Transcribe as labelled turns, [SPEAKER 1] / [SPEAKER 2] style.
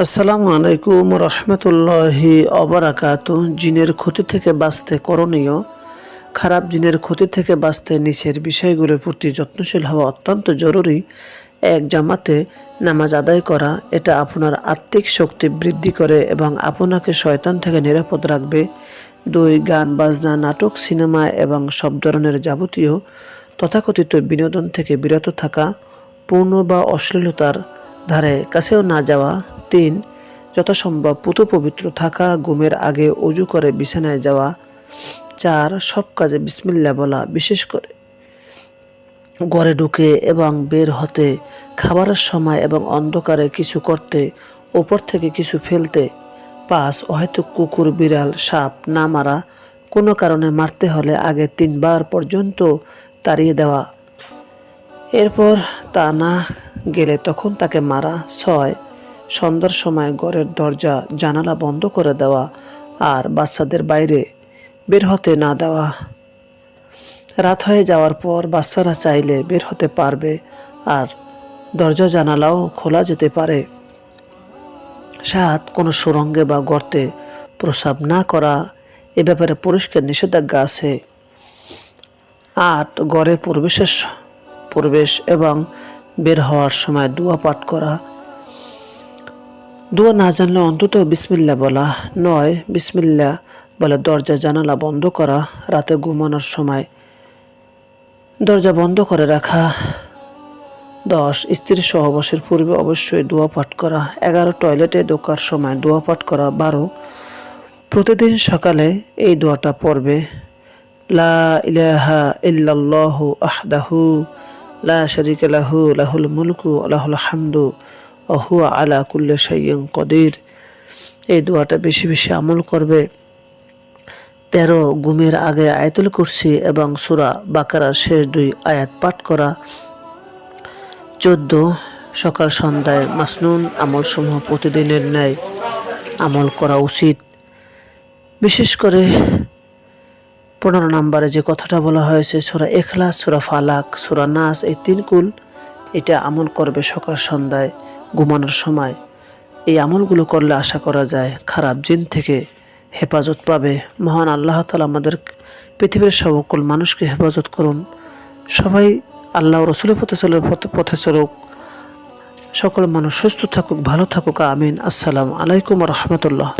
[SPEAKER 1] আসসালামু আলাইকুম রহমতুল্লাহি অবরাকাতু। জিনের ক্ষতি থেকে বাঁচতে করণীয়। খারাপ জিনের ক্ষতি থেকে বাঁচতে নিচের বিষয়গুলোর প্রতি যত্নশীল হওয়া অত্যন্ত জরুরি। এক, জামাতে নামাজ আদায় করা। এটা আপনার আত্মিক শক্তি বৃদ্ধি করে এবং আপনাকে শয়তান থেকে নিরাপদ রাখবে। 2, গান বাজনা, নাটক, সিনেমা এবং সব ধরনের যাবতীয় তথাকথিত বিনোদন থেকে বিরত থাকা। পূর্ণ বা অশ্লীলতার ধারে কাছেও না যাওয়া। 3, যথাসম্ভব পবিত্র থাকা। ঘুমের আগে অজু করে বিছানায় যাওয়া। 4, সব কাজে বিসমিল্লাহ বলা, বিশেষ করে ঘরে ঢুকে এবং বের হতে, খাবারের সময় এবং অন্ধকারে কিছু করতে, ওপর থেকে কিছু ফেলতে। 5, অহেতুক কুকুর, বিড়াল, সাপ না মারা। কোনো কারণে মারতে হলে আগে 3 বার পর্যন্ত তাড়িয়ে দেওয়া, এরপর তা না গেলে তখন তাকে মারা। 6, সন্ধ্যার সময় ঘরের দরজা জানালা বন্ধ করে দেওয়া আর বাচ্চাদের বাইরে বের হতে না দেওয়া। রাত হয়ে যাওয়ার পর বাচ্চারা চাইলে বের হতে পারবে আর দরজা জানালাও খোলা যেতে পারে। 7, কোনো সুড়ঙ্গে বা গর্তে প্রস্রাব না করা, এ ব্যাপারে পরিষ্কার নিষেধাজ্ঞা আছে। 8, ঘরে প্রবেশ এবং বের হওয়ার সময় দোয়া পাঠ করা। দোয়া না জানলে অন্তত বিসমিল্লাহ বলা। 9, বিসমিল্লাহ বলে দরজা জানালা বন্ধ করা। রাতে ঘুমানোর সময় দরজা বন্ধ করে রাখা। 10, স্ত্রীর সহবাসের পূর্বে অবশ্যই দোয়া পাঠ করা। 11, টয়লেটে ঢোকার সময় দোয়া পাঠ করা। 12, প্রতিদিন সকালে এই দোয়াটা পড়বে। লা ইলাহা ইল্লাল্লাহু আহদাহু লা শারীকা লাহু লাহুল মুলকু ওয়া লাহুল হামদু ওয়া হুয়া আলা কুল্লি শাইইন কদির। এই দোয়াটা বেশি বেশি আমল করবে। 13, ঘুমের আগে আয়াতুল কুরসি এবং সূরা বাকারার শেষ 2 আয়াত পাঠ করা। 14, সকাল সন্ধ্যায় মাসনুন আমলসমূহ প্রতিদিনের ন্যায় আমল করা উচিত। বিশেষ করে 15 নম্বরে যে কথাটা বলা হয়েছে, সূরা ইখলাস, সূরা ফালাক, সূরা নাস, এই 3 কুল, এটা আমল করবে সকাল সন্ধ্যায় ঘুমানোর সময়। এই আমলগুলো করলে আশা করা যায় খারাপ জিন থেকে হেফাজত পাবে। মহান আল্লাহ তাআলা আমাদের পৃথিবীর সকল মানুষকে হেফাজত করুন। সবাই আল্লাহ ও রাসূলের পথে চলুক। সকল মানুষ সুস্থ থাকুক, ভালো থাকুক, আমিন। আসসালামু আলাইকুম ওয়া রাহমাতুল্লাহ।